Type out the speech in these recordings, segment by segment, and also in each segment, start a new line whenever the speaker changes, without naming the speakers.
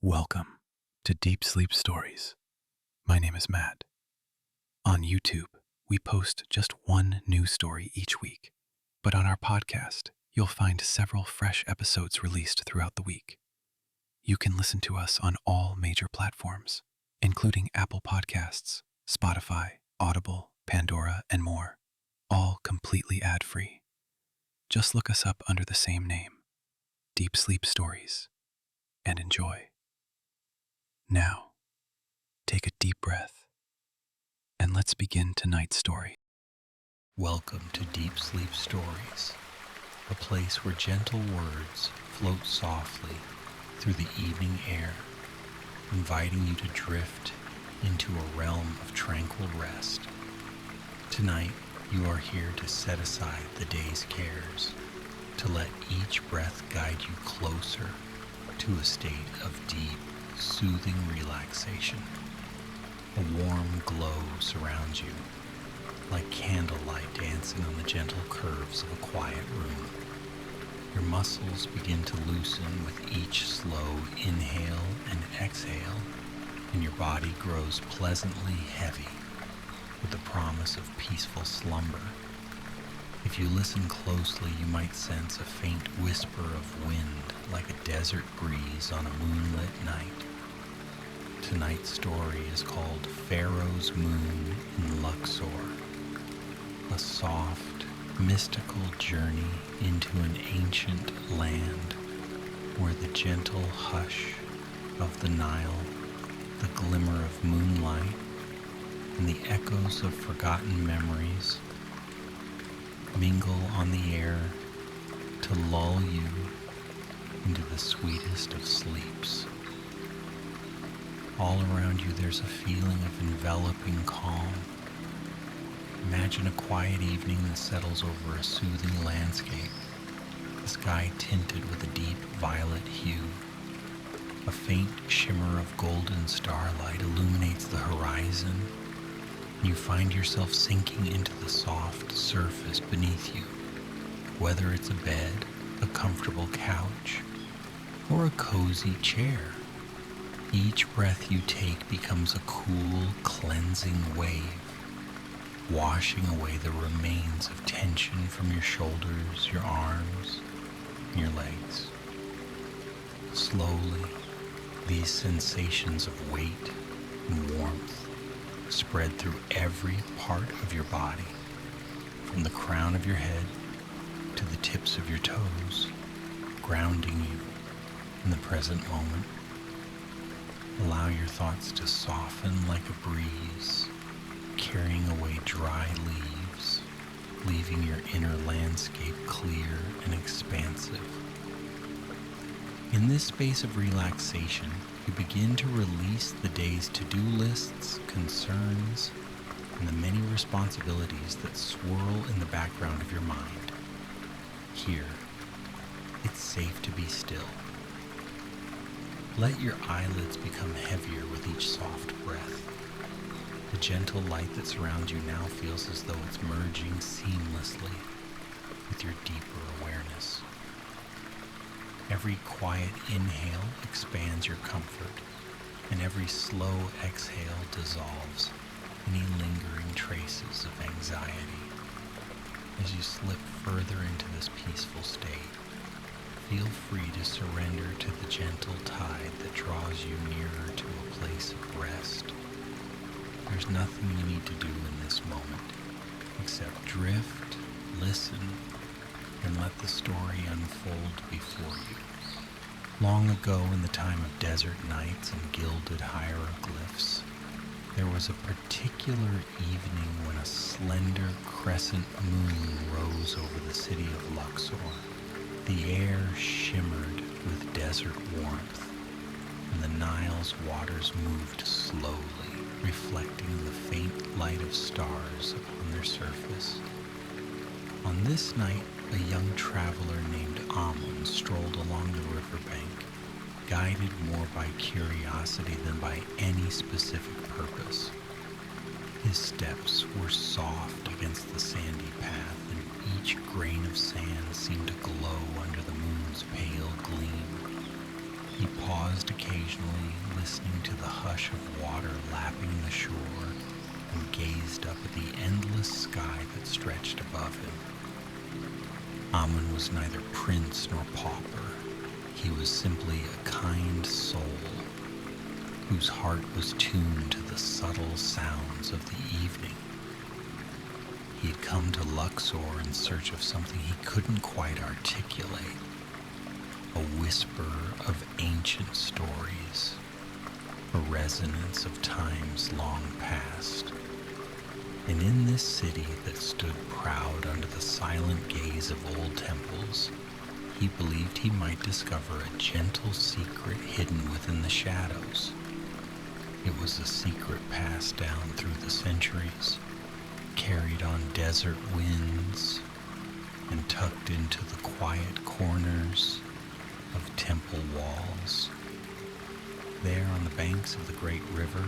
Welcome to Deep Sleep Stories. My name is Matt. On YouTube, we post just one new story each week, but on our podcast, you'll find several fresh episodes released throughout the week. You can listen to us on all major platforms, including Apple Podcasts, Spotify, Audible, Pandora, and more, all completely ad-free. Just look us up under the same name, Deep Sleep Stories, and enjoy. Now, take a deep breath, and let's begin tonight's story.
Welcome to Deep Sleep Stories, a place where gentle words float softly through the evening air, inviting you to drift into a realm of tranquil rest. Tonight, you are here to set aside the day's cares, to let each breath guide you closer to a state of deep, soothing relaxation. A warm glow surrounds you, like candlelight dancing on the gentle curves of a quiet room. Your muscles begin to loosen with each slow inhale and exhale, and your body grows pleasantly heavy with the promise of peaceful slumber. If you listen closely, you might sense a faint whisper of wind like a desert breeze on a moonlit night. Tonight's story is called Pharaoh's Moon in LUXOR, a soft, mystical journey into an ancient land where the gentle hush of the Nile, the glimmer of moonlight, and the echoes of forgotten memories mingle on the air to lull you into the sweetest of sleeps. All around you there's a feeling of enveloping calm. Imagine a quiet evening that settles over a soothing landscape, the sky tinted with a deep violet hue. A faint shimmer of golden starlight illuminates the horizon, and you find yourself sinking into the soft surface beneath you, whether it's a bed, a comfortable couch, or a cozy chair. Each breath you take becomes a cool, cleansing wave, washing away the remains of tension from your shoulders, your arms, and your legs. Slowly, these sensations of weight and warmth spread through every part of your body, from the crown of your head to the tips of your toes, grounding you in the present moment. Allow your thoughts to soften like a breeze, carrying away dry leaves, leaving your inner landscape clear and expansive. In this space of relaxation, you begin to release the day's to-do lists, concerns, and the many responsibilities that swirl in the background of your mind. Here, it's safe to be still. Let your eyelids become heavier with each soft breath. The gentle light that surrounds you now feels as though it's merging seamlessly with your deeper awareness. Every quiet inhale expands your comfort, and every slow exhale dissolves any lingering traces of anxiety. As you slip further into this peaceful state, feel free to surrender to the gentle tide that draws you nearer to a place of rest. There's nothing you need to do in this moment except drift, listen, and let the story unfold before you. Long ago, in the time of desert nights and gilded hieroglyphs, there was a particular evening when a slender crescent moon rose over the city of LUXOR. The air shimmered with desert warmth, and the Nile's waters moved slowly, reflecting the faint light of stars upon their surface. On this night, a young traveler named Amun strolled along the riverbank, guided more by curiosity than by any specific purpose. His steps were soft against the sandy path, and each grain of sand seemed to glow under the moon's pale gleam. He paused occasionally rush of water lapping the shore and gazed up at the endless sky that stretched above him. Amun was neither prince nor pauper. He was simply a kind soul whose heart was tuned to the subtle sounds of the evening. He had come to Luxor in search of something he couldn't quite articulate, a whisper of ancient stories, a resonance of times long past. And in this city that stood proud under the silent gaze of old temples, he believed he might discover a gentle secret hidden within the shadows. It was a secret passed down through the centuries, carried on desert winds, and tucked into the quiet corners of temple walls. There on the banks of the great river,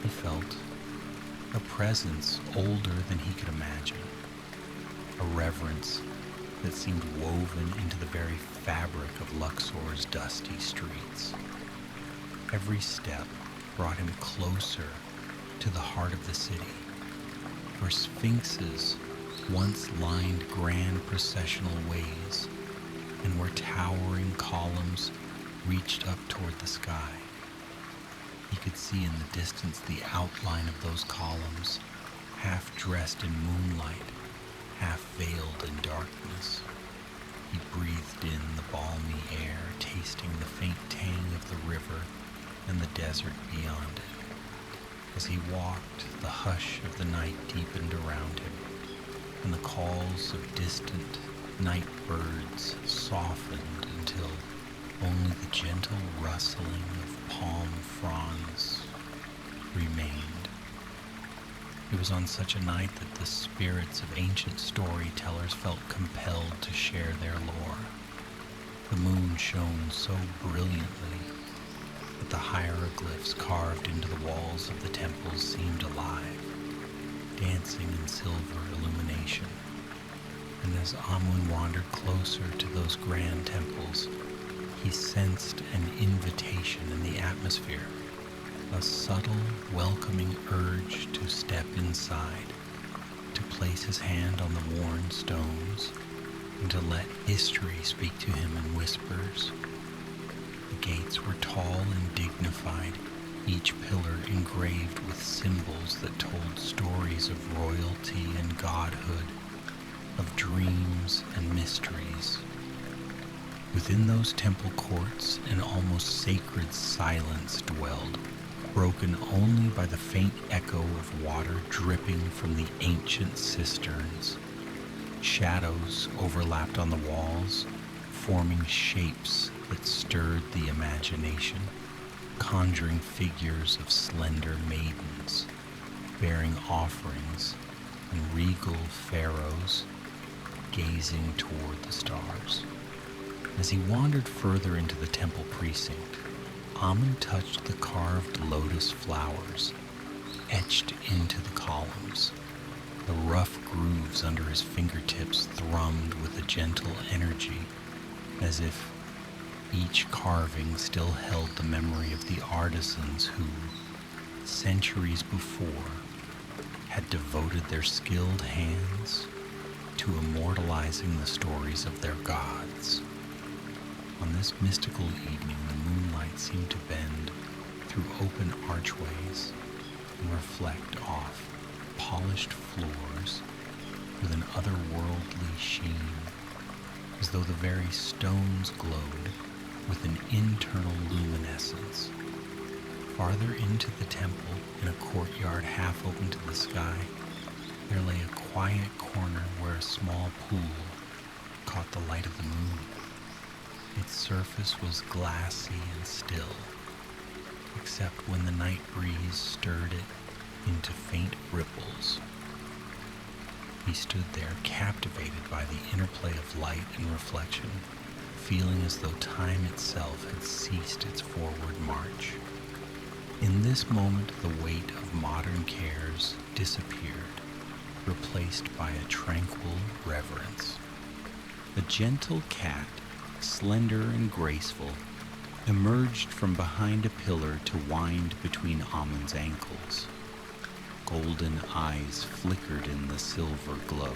he felt a presence older than he could imagine, a reverence that seemed woven into the very fabric of Luxor's dusty streets. Every step brought him closer to the heart of the city, where sphinxes once lined grand processional ways, and where towering columns reached up toward the sky. He could see in the distance the outline of those columns, half dressed in moonlight, half veiled in darkness. He breathed in the balmy air, tasting the faint tang of the river and the desert beyond it. As he walked, the hush of the night deepened around him, and the calls of distant night birds softened until only the gentle rustling of palm fronds remained. It was on such a night that the spirits of ancient storytellers felt compelled to share their lore. The moon shone so brilliantly that the hieroglyphs carved into the walls of the temples seemed alive, dancing in silver illumination. And as Amun wandered closer to those grand temples, he sensed an invitation in the atmosphere, a subtle, welcoming urge to step inside, to place his hand on the worn stones, and to let history speak to him in whispers. The gates were tall and dignified, each pillar engraved with symbols that told stories of royalty and godhood, of dreams and mysteries. Within those temple courts, an almost sacred silence dwelled, broken only by the faint echo of water dripping from the ancient cisterns. Shadows overlapped on the walls, forming shapes that stirred the imagination, conjuring figures of slender maidens, bearing offerings, and regal pharaohs gazing toward the stars. As he wandered further into the temple precinct, Amun touched the carved lotus flowers etched into the columns. The rough grooves under his fingertips thrummed with a gentle energy, as if each carving still held the memory of the artisans who, centuries before, had devoted their skilled hands to immortalizing the stories of their gods. On this mystical evening, the moonlight seemed to bend through open archways and reflect off polished floors with an otherworldly sheen, as though the very stones glowed with an internal luminescence. Farther into the temple, in a courtyard half open to the sky, there lay a quiet corner where a small pool caught the light of the moon. Its surface was glassy and still, except when the night breeze stirred it into faint ripples. He stood there captivated by the interplay of light and reflection, feeling as though time itself had ceased its forward march. In this moment, the weight of modern cares disappeared, replaced by a tranquil reverence. A gentle cat, slender and graceful, emerged from behind a pillar to wind between Amun's ankles. Golden eyes flickered in the silver glow.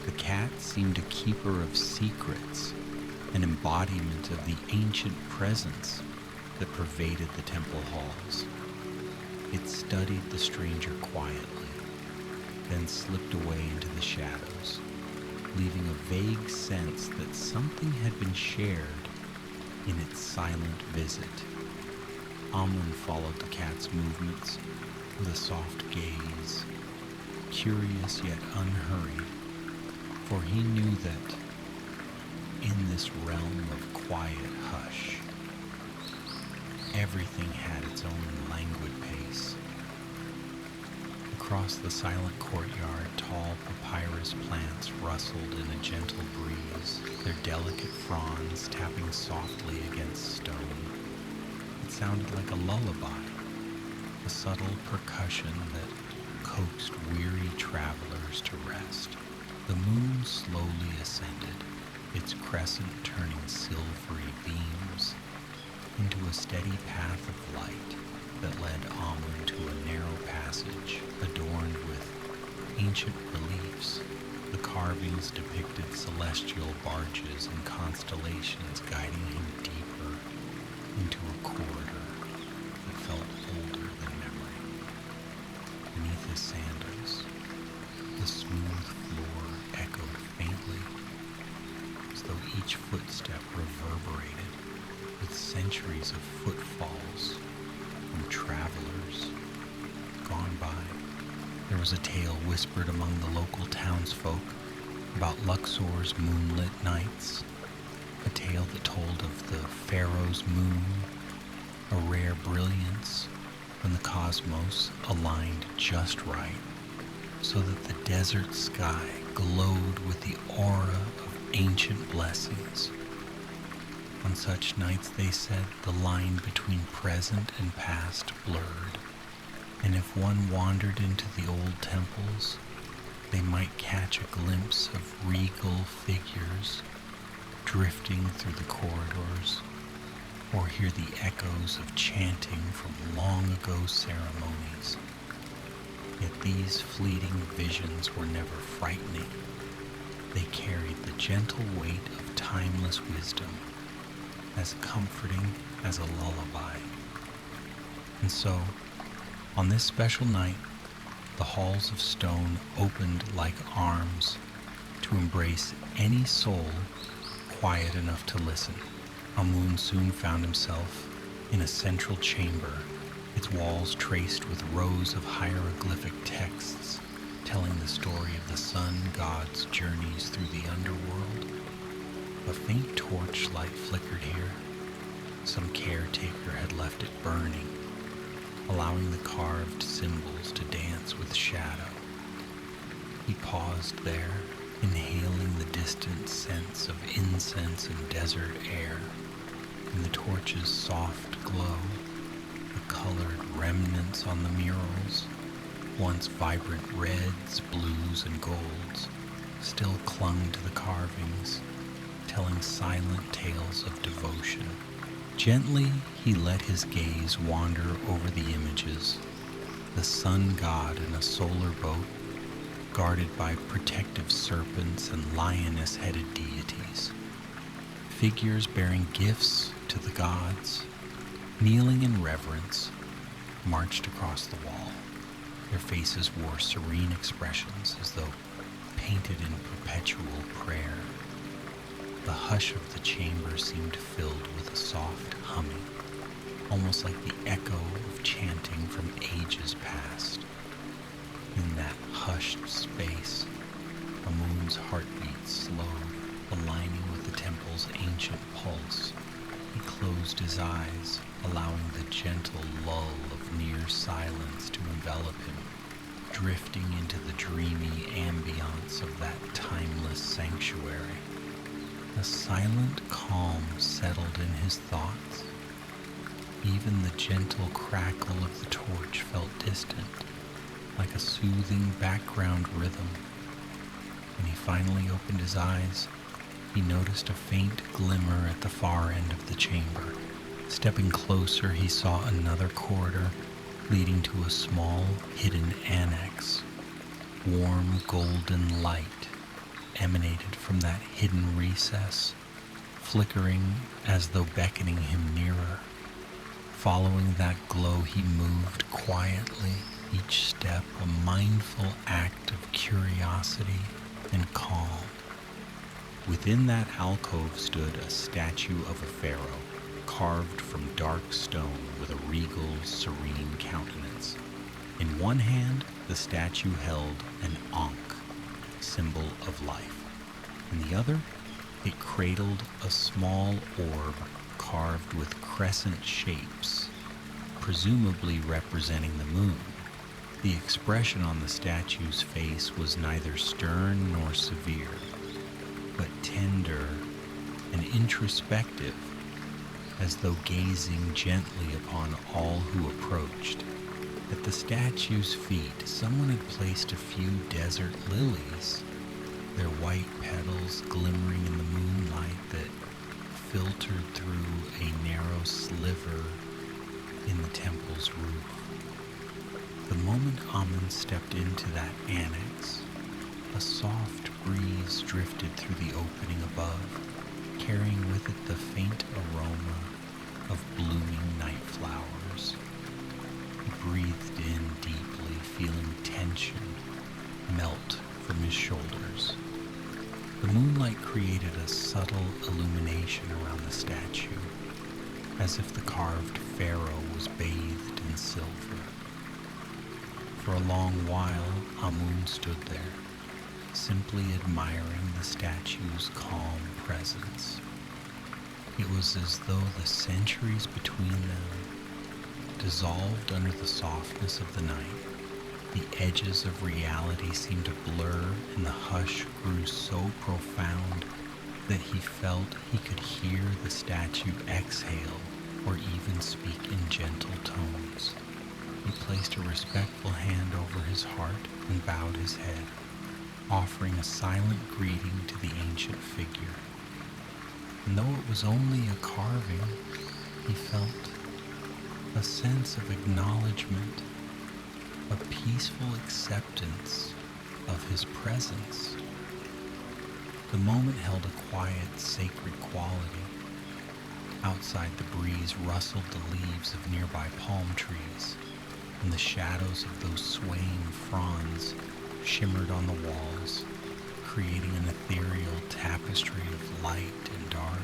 The cat seemed a keeper of secrets, an embodiment of the ancient presence that pervaded the temple halls. It studied the stranger quietly, then slipped away into the shadows, leaving a vague sense that something had been shared in its silent visit. Amun followed the cat's movements with a soft gaze, curious yet unhurried, for he knew that in this realm of quiet hush, everything had its own languid pace. Across the silent courtyard, tall papyrus plants rustled in a gentle breeze, their delicate fronds tapping softly against stone. It sounded like a lullaby, a subtle percussion that coaxed weary travelers to rest. The moon slowly ascended, its crescent turning silvery beams into a steady path of light that led Amun to a narrow passage adorned with ancient reliefs. The carvings depicted celestial barges and constellations guiding him deeper into a corridor that felt older than memory. Beneath his sandals, the smooth floor echoed faintly, as though each footstep reverberated with centuries of footfalls from travelers gone by. There was a tale whispered among the local townsfolk about LUXOR's moonlit nights, a tale that told of the pharaoh's moon, a rare brilliance when the cosmos aligned just right, so that the desert sky glowed with the aura of ancient blessings. On such nights, they said, the line between present and past blurred, and if one wandered into the old temples, they might catch a glimpse of regal figures drifting through the corridors, or hear the echoes of chanting from long ago ceremonies. Yet these fleeting visions were never frightening. They carried the gentle weight of timeless wisdom, as comforting as a lullaby. And so, on this special night, the halls of stone opened like arms to embrace any soul quiet enough to listen. Amun soon found himself in a central chamber, its walls traced with rows of hieroglyphic texts telling the story of the sun god's journeys through the underworld. A faint torchlight flickered here. Some caretaker had left it burning, allowing the carved symbols to dance with shadow. He paused there, inhaling the distant scents of incense and desert air. In the torch's soft glow, the colored remnants on the murals, once vibrant reds, blues, and golds, still clung to the carvings, telling silent tales of devotion. Gently, he let his gaze wander over the images, the sun god in a solar boat, guarded by protective serpents and lioness-headed deities. Figures bearing gifts to the gods, kneeling in reverence, marched across the wall. Their faces wore serene expressions as though painted in perpetual prayer. The hush of the chamber seemed filled with a soft humming, almost like the echo of chanting from ages past. In that hushed space, Amun's heartbeat slowed, aligning with the temple's ancient pulse. He closed his eyes, allowing the gentle lull of near silence to envelop him, drifting into the dreamy ambiance of that timeless sanctuary. A silent calm settled in his thoughts. Even the gentle crackle of the torch felt distant, like a soothing background rhythm. When he finally opened his eyes, he noticed a faint glimmer at the far end of the chamber. Stepping closer, he saw another corridor leading to a small, hidden annex. Warm, golden light emanated from that hidden recess, flickering as though beckoning him nearer. Following that glow, he moved quietly, each step a mindful act of curiosity and calm. Within that alcove stood a statue of a pharaoh, carved from dark stone with a regal, serene countenance. In one hand, the statue held an ankh, symbol of life. In the other, it cradled a small orb carved with crescent shapes, presumably representing the moon. The expression on the statue's face was neither stern nor severe, but tender and introspective, as though gazing gently upon all who approached. At the statue's feet, someone had placed a few desert lilies, their white petals glimmering in the moonlight that filtered through a narrow sliver in the temple's roof. The moment Amun stepped into that annex, a soft breeze drifted through the opening above, carrying with it the faint aroma of blooming night flowers. He breathed in deeply, feeling tension melt from his shoulders. The moonlight created a subtle illumination around the statue, as if the carved pharaoh was bathed in silver. For a long while, Amun stood there, simply admiring the statue's calm presence. It was as though the centuries between them dissolved under the softness of the night. The edges of reality seemed to blur, and the hush grew so profound that he felt he could hear the statue exhale or even speak in gentle tones. He placed a respectful hand over his heart and bowed his head, offering a silent greeting to the ancient figure. And though it was only a carving, he felt a sense of acknowledgement, a peaceful acceptance of his presence. The moment held a quiet, sacred quality. Outside, the breeze rustled the leaves of nearby palm trees, and the shadows of those swaying fronds shimmered on the walls, creating an ethereal tapestry of light and dark.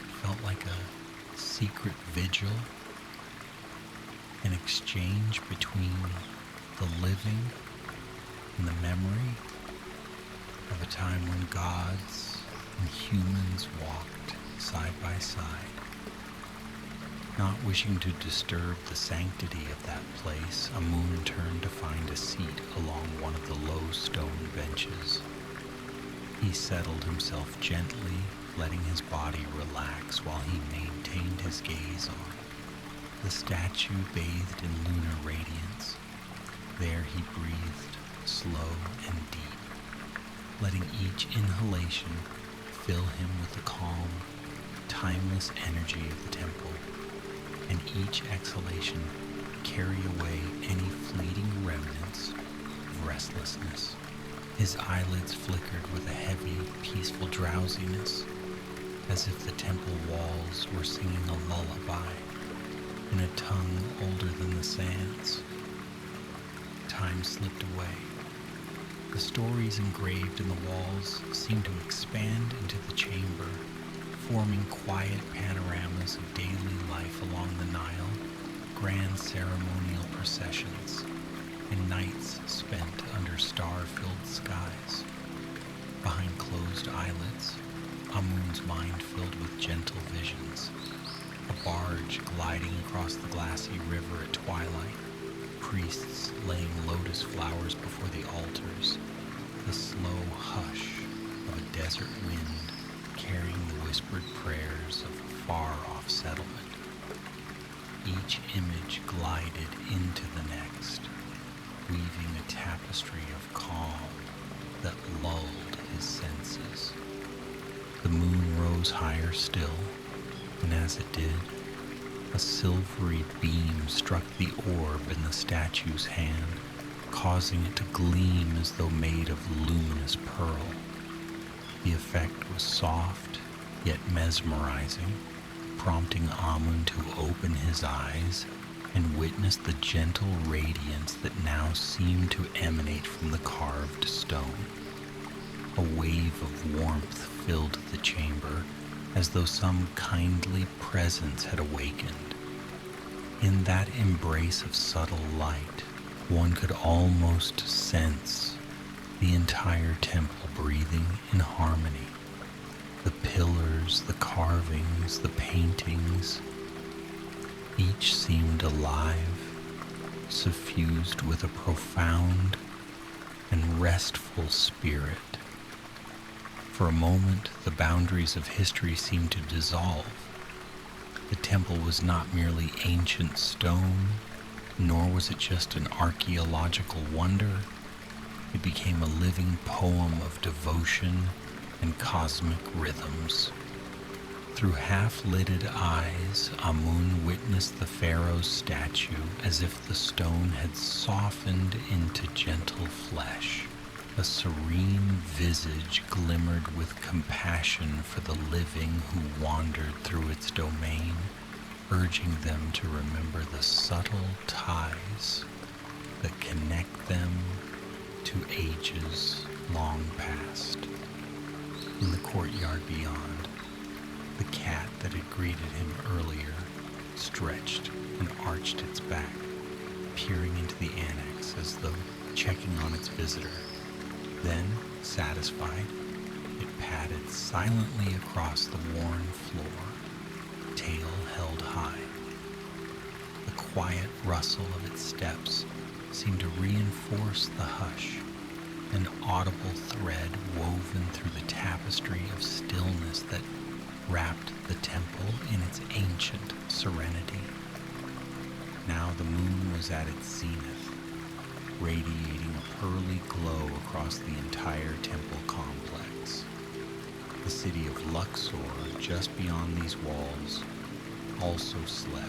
It felt like a secret vigil, an exchange between the living and the memory of a time when gods and humans walked side by side. Not wishing to disturb the sanctity of that place, Amun turned to find a seat along one of the low stone benches. He settled himself gently, letting his body relax while he maintained his gaze on the statue bathed in lunar radiance. There he breathed slow and deep, letting each inhalation fill him with the calm, timeless energy of the temple, and each exhalation carry away any fleeting remnants of restlessness. His eyelids flickered with a heavy, peaceful drowsiness, as if the temple walls were singing a lullaby in a tongue older than the sands. Time slipped away. The stories engraved in the walls seemed to expand into the chamber, forming quiet panoramas of daily life along the Nile, grand ceremonial processions, and nights spent under star-filled skies. Behind closed eyelids, Amun's mind filled with gentle visions. A barge gliding across the glassy river at twilight, priests laying lotus flowers before the altars, the slow hush of a desert wind carrying the whispered prayers of a far-off settlement. Each image glided into the next, weaving a tapestry of calm that lulled his senses. The moon rose higher still, and as it did, a silvery beam struck the orb in the statue's hand, causing it to gleam as though made of luminous pearl. The effect was soft, yet mesmerizing, prompting Amun to open his eyes and witness the gentle radiance that now seemed to emanate from the carved stone. A wave of warmth filled the chamber, as though some kindly presence had awakened. In that embrace of subtle light, one could almost sense the entire temple breathing in harmony. The pillars, the carvings, the paintings, each seemed alive, suffused with a profound and restful spirit. For a moment, the boundaries of history seemed to dissolve. The temple was not merely ancient stone, nor was it just an archaeological wonder. It became a living poem of devotion and cosmic rhythms. Through half-lidded eyes, Amun witnessed the pharaoh's statue as if the stone had softened into gentle flesh. A serene visage glimmered with compassion for the living who wandered through its domain, urging them to remember the subtle ties that connect them to ages long past. In the courtyard beyond, the cat that had greeted him earlier stretched and arched its back, peering into the annex as though checking on its visitor. Then, satisfied, it padded silently across the worn floor, tail held high. The quiet rustle of its steps seemed to reinforce the hush, an audible thread woven through the tapestry of stillness that wrapped the temple in its ancient serenity. Now the moon was at its zenith, radiating a pearly glow across the entire temple complex. The city of LUXOR, just beyond these walls, also slept,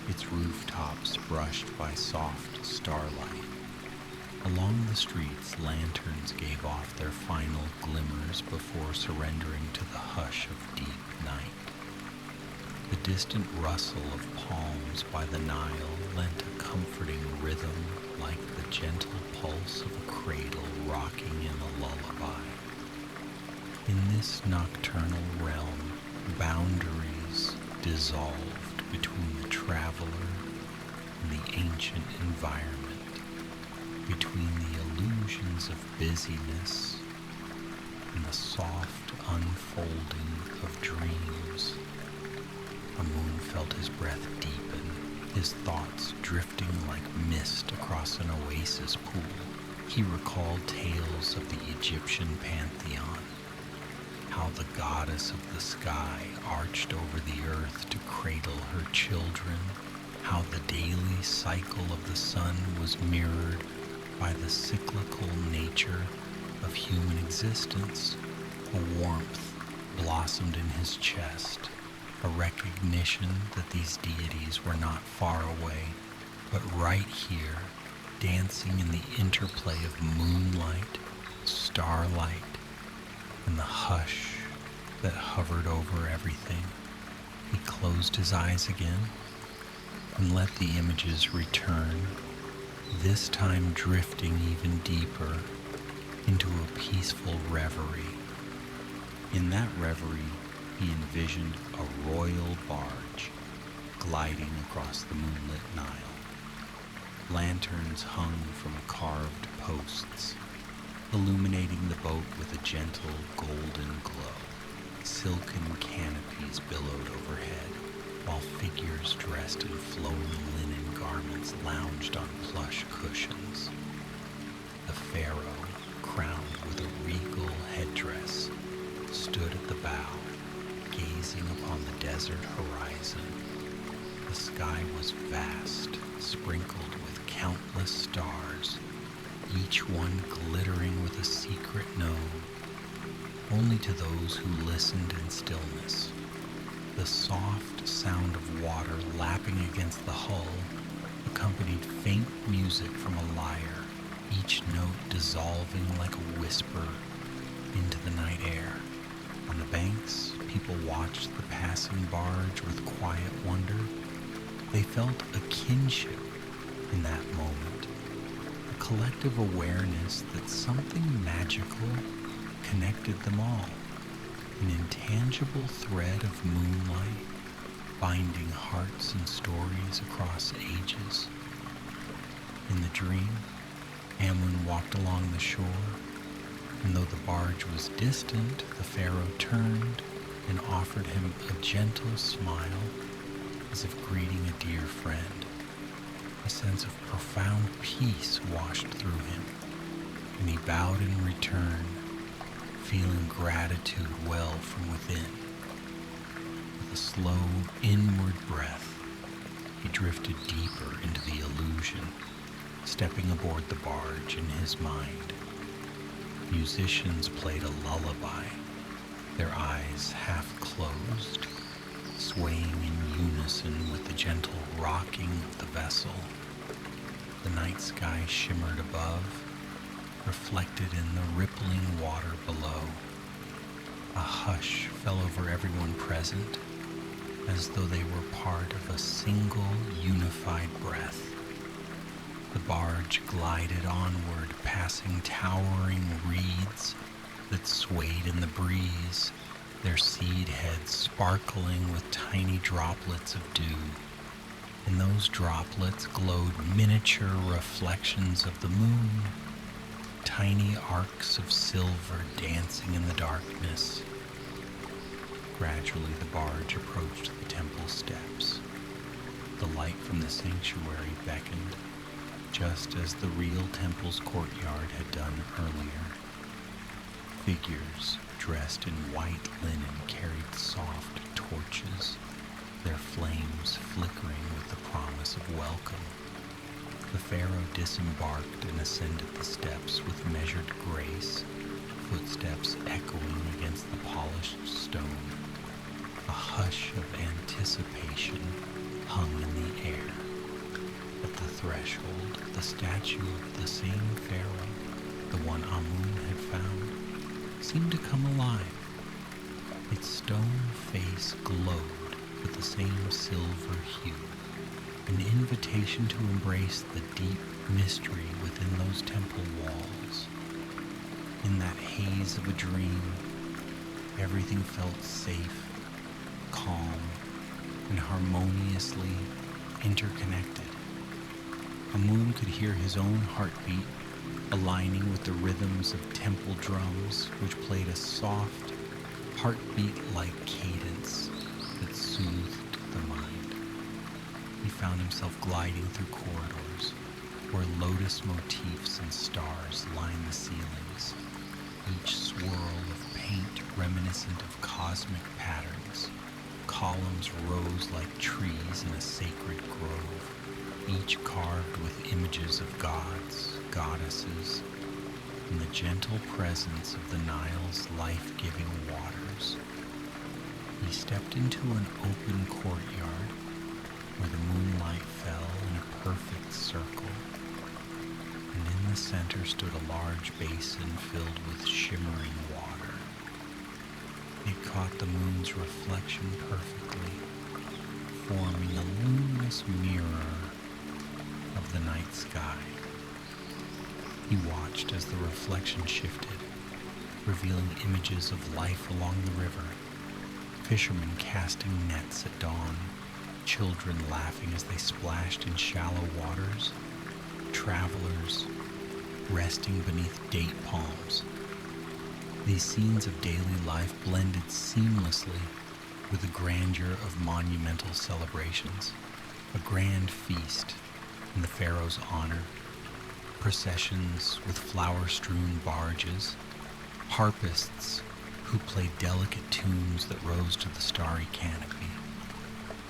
its rooftops brushed by soft starlight. Along the streets, lanterns gave off their final glimmers before surrendering to the hush of deep night. The distant rustle of palms by the Nile lent a comforting rhythm like the gentle pulse of a cradle rocking in a lullaby. In this nocturnal realm, boundaries dissolved between the traveler and the ancient environment, between the illusions of busyness and the soft unfolding of dreams. Amun felt his breath deepen, his thoughts drifting like mist across an oasis pool. He recalled tales of the Egyptian pantheon, how the goddess of the sky arched over the earth to cradle her children, how the daily cycle of the sun was mirrored by the cyclical nature of human existence. A warmth blossomed in his chest, a recognition that these deities were not far away, but right here, dancing in the interplay of moonlight, starlight, and the hush that hovered over everything. He closed his eyes again and let the images return, this time drifting even deeper into a peaceful reverie. In that reverie, he envisioned a royal barge gliding across the moonlit Nile. Lanterns hung from carved posts, illuminating the boat with a gentle golden glow. Silken canopies billowed overhead, while figures dressed in flowing linen garments lounged on plush cushions. The pharaoh, crowned with a regal headdress, stood at the bow, gazing upon the desert horizon. The sky was vast, sprinkled with countless stars, each one glittering with a secret known. only to those who listened in stillness. The soft sound of water lapping against the hull accompanied faint music from a lyre, each note dissolving like a whisper into the night air. On the banks, people watched the passing barge with quiet wonder. They felt a kinship in that moment, a collective awareness that something magical connected them all, an intangible thread of moonlight binding hearts and stories across ages. In the dream, Amun walked along the shore, and though the barge was distant, the pharaoh turned and offered him a gentle smile as if greeting a dear friend. A sense of profound peace washed through him, and he bowed in return, feeling gratitude well from within. With a slow inward breath, he drifted deeper into the illusion, stepping aboard the barge in his mind. Musicians played a lullaby, their eyes half closed, swaying in unison with the gentle rocking of the vessel. The night sky shimmered above, reflected in the rippling water below. A hush fell over everyone present, as though they were part of a single unified breath. The barge glided onward, passing towering reeds that swayed in the breeze, their seed heads sparkling with tiny droplets of dew. In those droplets glowed miniature reflections of the moon, tiny arcs of silver dancing in the darkness. Gradually the barge approached the temple steps. The light from the sanctuary beckoned, just as the real temple's courtyard had done earlier. Figures dressed in white linen carried soft torches, their flames flickering with the promise of welcome. The pharaoh disembarked and ascended the steps with measured grace, footsteps echoing against the polished stone. A hush of anticipation hung in the air. At the threshold, the statue of the same pharaoh, the one Amun had found, seemed to come alive. Its stone face glowed with the same silver hue, an invitation to embrace the deep mystery within those temple walls. In that haze of a dream, everything felt safe, calm, and harmoniously interconnected. Amun could hear his own heartbeat aligning with the rhythms of temple drums, which played a soft, heartbeat-like cadence that soothed the mind. He found himself gliding through corridors where lotus motifs and stars lined the ceilings, each swirl of paint reminiscent of cosmic patterns. Columns rose like trees in a sacred grove, each carved with images of gods, goddesses, and the gentle presence of the Nile's life-giving waters. He stepped into an open courtyard where the moonlight fell in a perfect circle, and in the center stood a large basin filled with shimmering water. It caught the moon's reflection perfectly, forming a luminous mirror of the night sky. He watched as the reflection shifted, revealing images of life along the river, fishermen casting nets at dawn, children laughing as they splashed in shallow waters, travelers resting beneath date palms. These scenes of daily life blended seamlessly with the grandeur of monumental celebrations, a grand feast in the pharaoh's honor, processions with flower-strewn barges, harpists who played delicate tunes that rose to the starry canopy.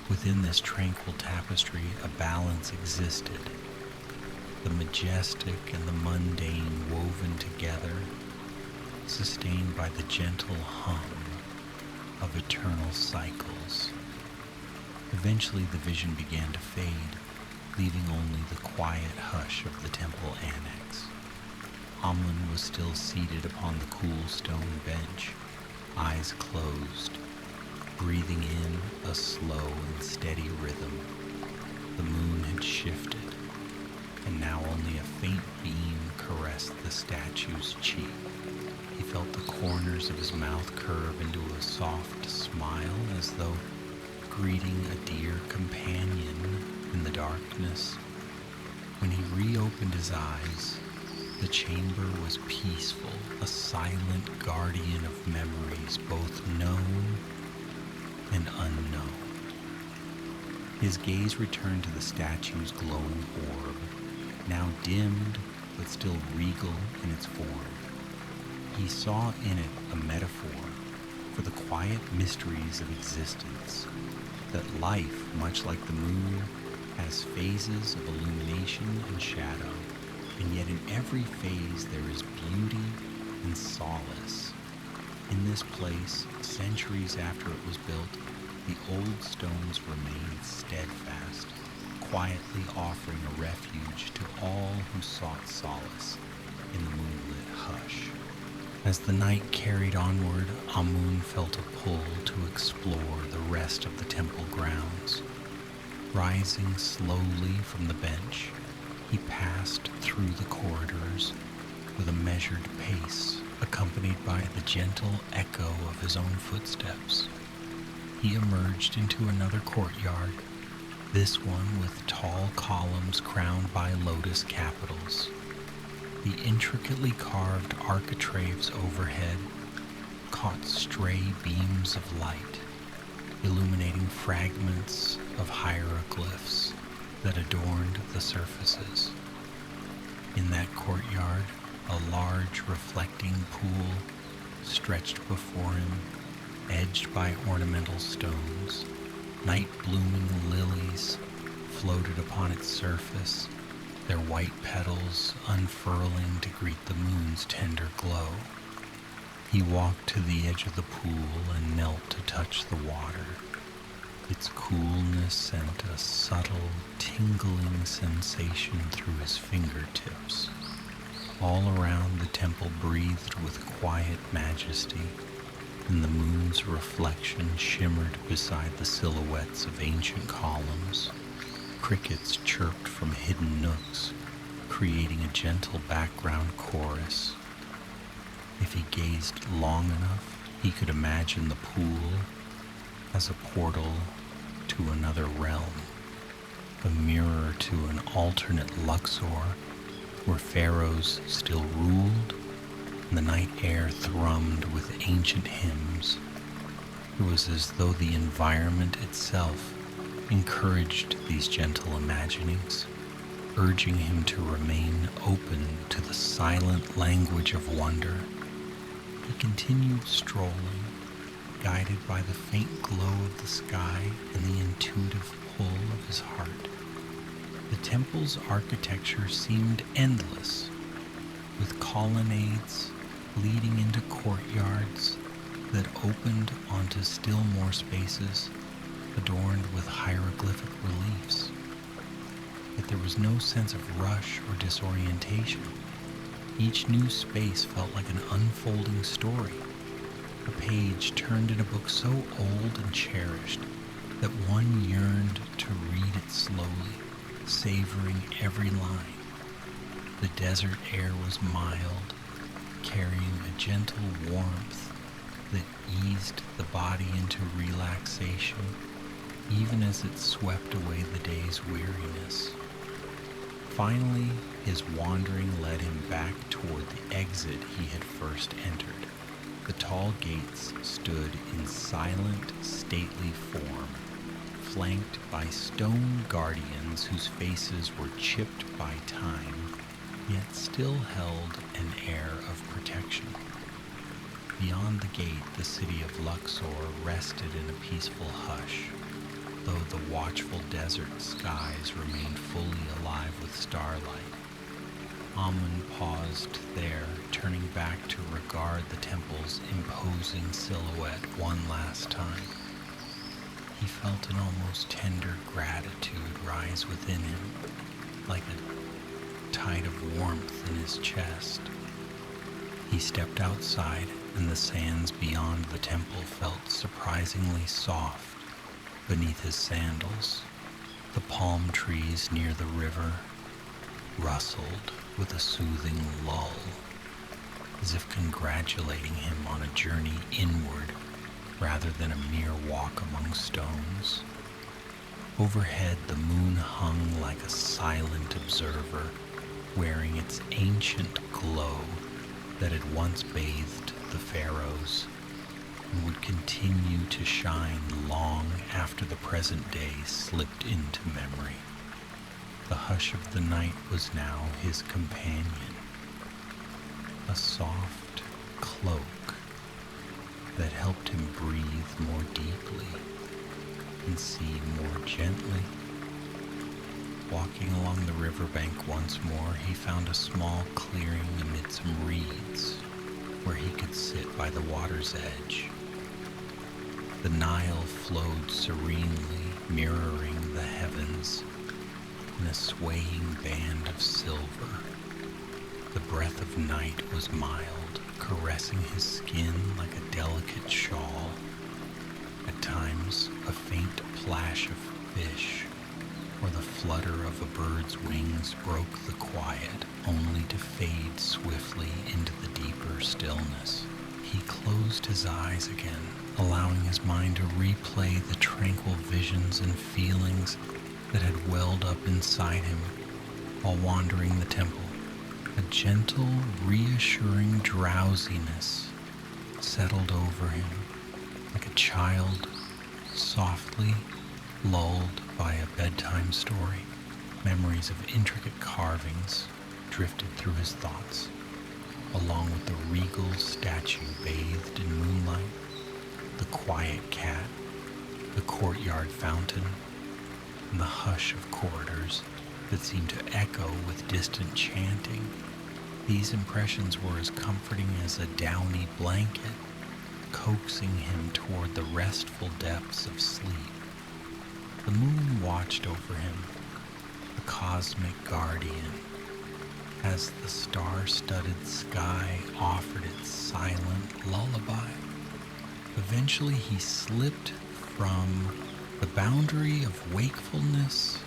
Within this tranquil tapestry, a balance existed, the majestic and the mundane woven together, sustained by the gentle hum of eternal cycles. Eventually the vision began to fade, leaving only the quiet hush of the temple annex. Amlin was still seated upon the cool stone bench, eyes closed, breathing in a slow and steady rhythm. The moon had shifted, and now only a faint beam caressed the statue's cheek. He felt the corners of his mouth curve into a soft smile, as though greeting a dear companion in the darkness. When he reopened his eyes, the chamber was peaceful, a silent guardian of memories, both known and unknown. His gaze returned to the statue's glowing orb, now dimmed but still regal in its form. He saw in it a metaphor for the quiet mysteries of existence, that life, much like the moon, has phases of illumination and shadow, and yet in every phase there is beauty and solace. In this place, centuries after it was built, the old stones remained steadfast, quietly offering a refuge to all who sought solace in the moonlit hush. As the night carried onward, Amun felt a pull to explore the rest of the temple grounds. Rising slowly from the bench, he passed through the corridors with a measured pace, accompanied by the gentle echo of his own footsteps. He emerged into another courtyard, this one with tall columns crowned by lotus capitals. The intricately carved architraves overhead caught stray beams of light, illuminating fragments of hieroglyphs that adorned the surfaces. In that courtyard, a large reflecting pool stretched before him, edged by ornamental stones. Night-blooming lilies floated upon its surface, their white petals unfurling to greet the moon's tender glow. He walked to the edge of the pool and knelt to touch the water. Its coolness sent a subtle, tingling sensation through his fingertips. All around the temple breathed with quiet majesty, and the moon's reflection shimmered beside the silhouettes of ancient columns. Crickets chirped from hidden nooks, creating a gentle background chorus. If he gazed long enough, he could imagine the pool as a portal to another realm, a mirror to an alternate Luxor where pharaohs still ruled and the night air thrummed with ancient hymns. It was as though the environment itself encouraged these gentle imaginings, urging him to remain open to the silent language of wonder. He continued strolling, guided by the faint glow of the sky and the intuitive pull of his heart. The temple's architecture seemed endless, with colonnades leading into courtyards that opened onto still more spaces adorned with hieroglyphic reliefs. Yet there was no sense of rush or disorientation. Each new space felt like an unfolding story, a page turned in a book so old and cherished that one yearned to read it slowly, savoring every line. The desert air was mild, carrying a gentle warmth that eased the body into relaxation, even as it swept away the day's weariness. Finally, his wandering led him back toward the exit he had first entered. The tall gates stood in silent, stately form, flanked by stone guardians whose faces were chipped by time, yet still held an air of protection. Beyond the gate, the city of LUXOR rested in a peaceful hush, though the watchful desert skies remained fully alive with starlight. Amun paused there, turning back to regard the temple's imposing silhouette one last time. He felt an almost tender gratitude rise within him, like a tide of warmth in his chest. He stepped outside, and the sands beyond the temple felt surprisingly soft beneath his sandals. The palm trees near the river rustled with a soothing lull, as if congratulating him on a journey inward rather than a mere walk among stones. Overhead, the moon hung like a silent observer, wearing its ancient glow that had once bathed the pharaohs and would continue to shine long after the present day slipped into memory. The hush of the night was now his companion, a soft cloak that helped him breathe more deeply and see more gently. Walking along the riverbank once more, he found a small clearing amid some reeds where he could sit by the water's edge. The Nile flowed serenely, mirroring the heavens in a swaying band of silver. The breath of night was mild, caressing his skin like a delicate shawl. At times, a faint plash of fish or the flutter of a bird's wings broke the quiet, only to fade swiftly into the deeper stillness. He closed his eyes again, allowing his mind to replay the tranquil visions and feelings that had welled up inside him while wandering the temple. A gentle, reassuring drowsiness settled over him, like a child softly lulled by a bedtime story. Memories of intricate carvings drifted through his thoughts, along with the regal statue bathed in moonlight, the quiet cat, the courtyard fountain, and the hush of corridors that seemed to echo with distant chanting. These impressions were as comforting as a downy blanket, coaxing him toward the restful depths of sleep. The moon watched over him, a cosmic guardian, as the star-studded sky offered its silent lullaby. Eventually he slipped from the boundary of wakefulness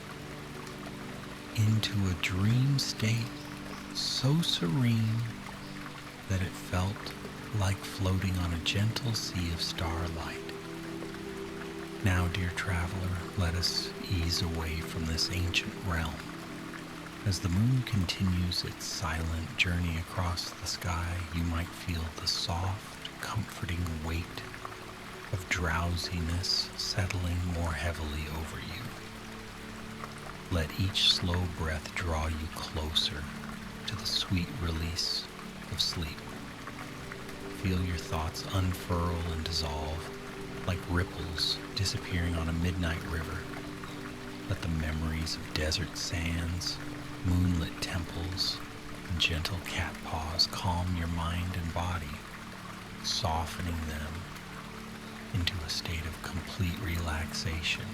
into a dream state so serene that it felt like floating on a gentle sea of starlight. Now, dear traveler, let us ease away from this ancient realm. As the moon continues its silent journey across the sky, you might feel the soft, comforting weight of drowsiness settling more heavily over you. Let each slow breath draw you closer to the sweet release of sleep. Feel your thoughts unfurl and dissolve like ripples disappearing on a midnight river. Let the memories of desert sands, moonlit temples, and gentle cat paws calm your mind and body, softening them into a state of complete relaxation.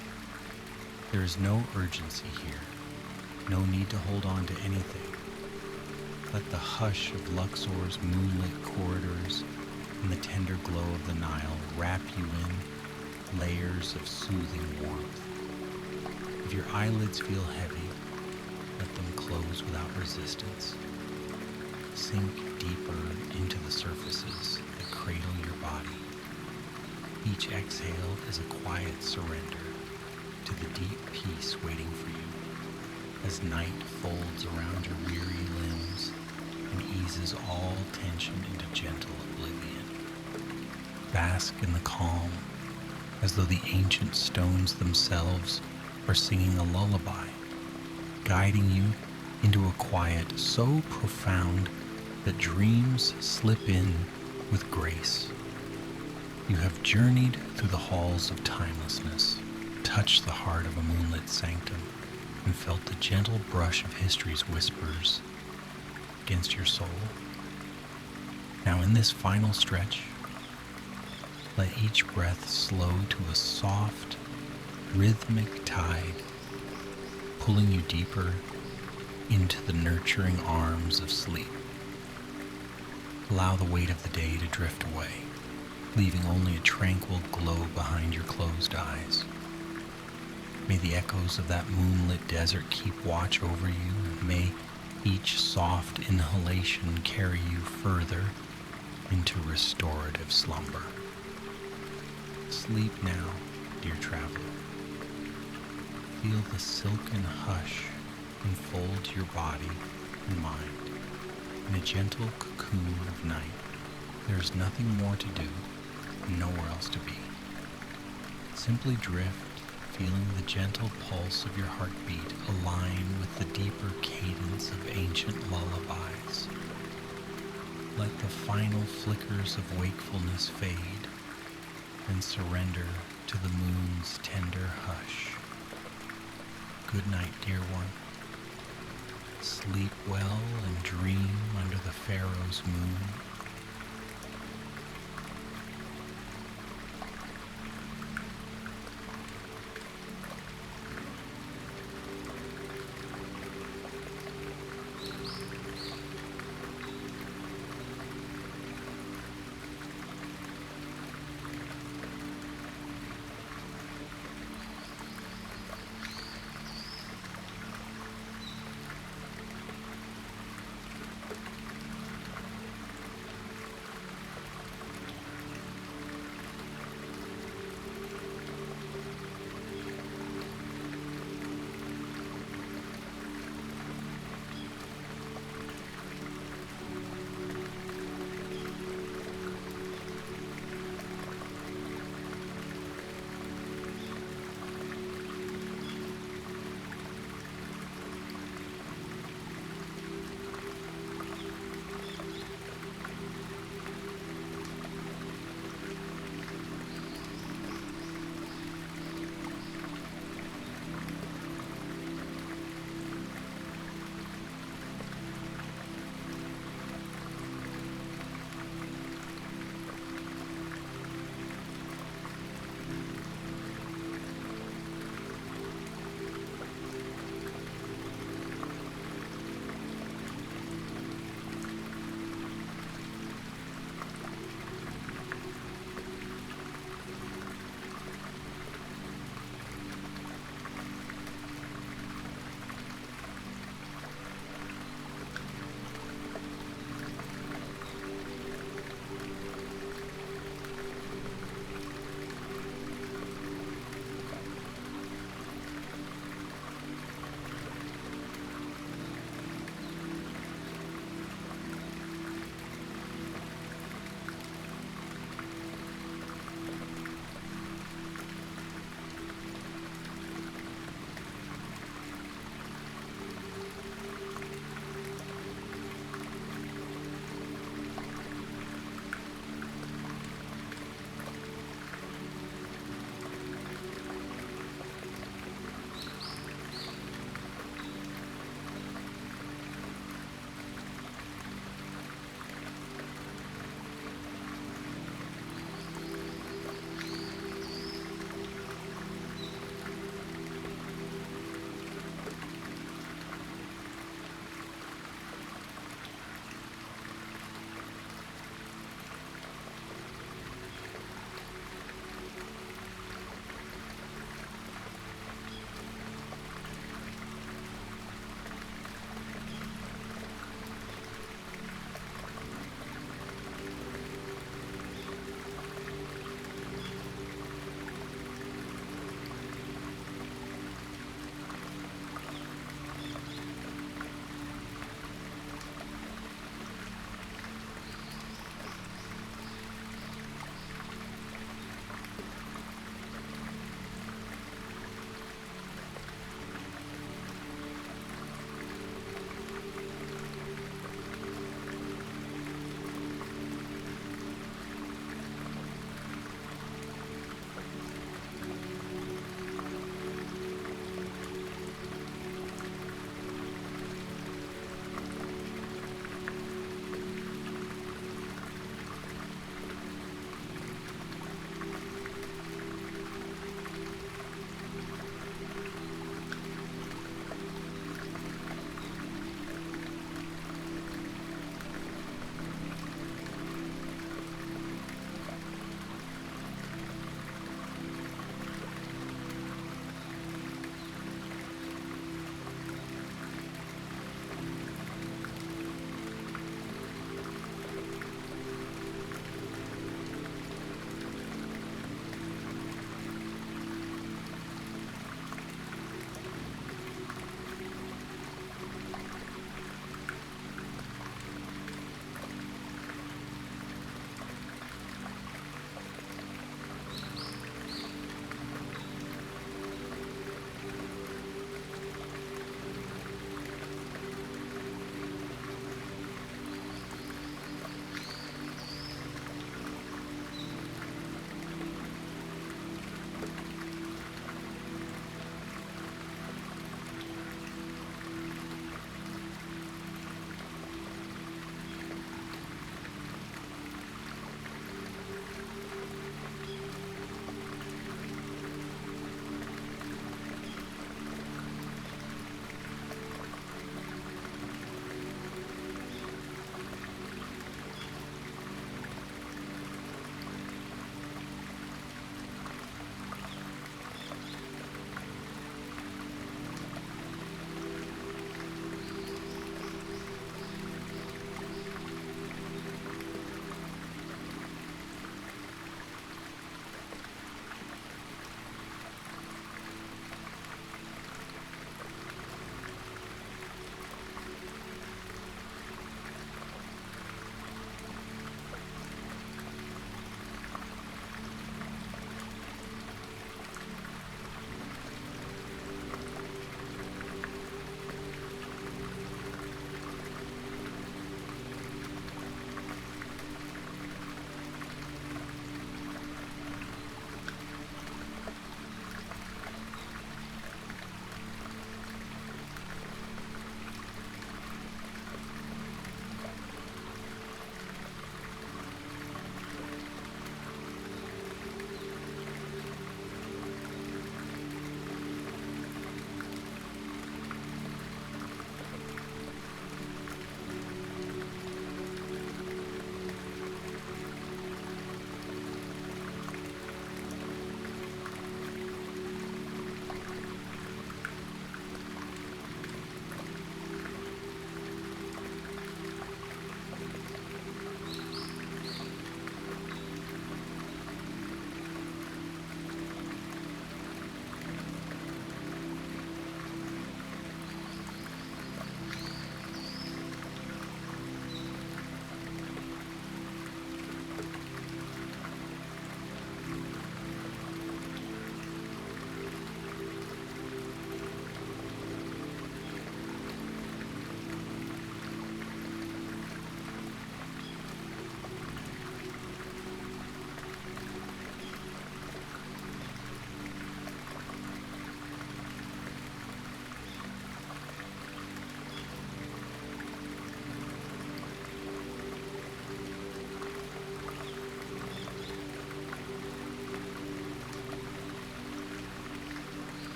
There is no urgency here, no need to hold on to anything. Let the hush of LUXOR's moonlit corridors and the tender glow of the Nile wrap you in layers of soothing warmth. If your eyelids feel heavy, let them close without resistance. Sink deeper into the surfaces that cradle your body. Each exhale is a quiet surrender to the deep peace waiting for you as night folds around your weary limbs and eases all tension into gentle oblivion. Bask in the calm, as though the ancient stones themselves are singing a lullaby, guiding you into a quiet so profound that dreams slip in with grace. You have journeyed through the halls of timelessness, touched the heart of a moonlit sanctum, and felt the gentle brush of history's whispers. against your soul. Now in this final stretch, let each breath slow to a soft, rhythmic tide, pulling you deeper into the nurturing arms of sleep. Allow the weight of the day to drift away, leaving only a tranquil glow behind your closed eyes. May the echoes of that moonlit desert keep watch over you, and may each soft inhalation carry you further into restorative slumber. Sleep now, dear traveler. Feel the silken hush enfold your body and mind in a gentle cocoon of night. There is nothing more to do and nowhere else to be. Simply drift, feeling the gentle pulse of your heartbeat align with the deeper cadence of ancient lullabies. Let the final flickers of wakefulness fade and surrender to the moon's tender hush. Good night, dear one. Sleep well and dream under the pharaoh's moon.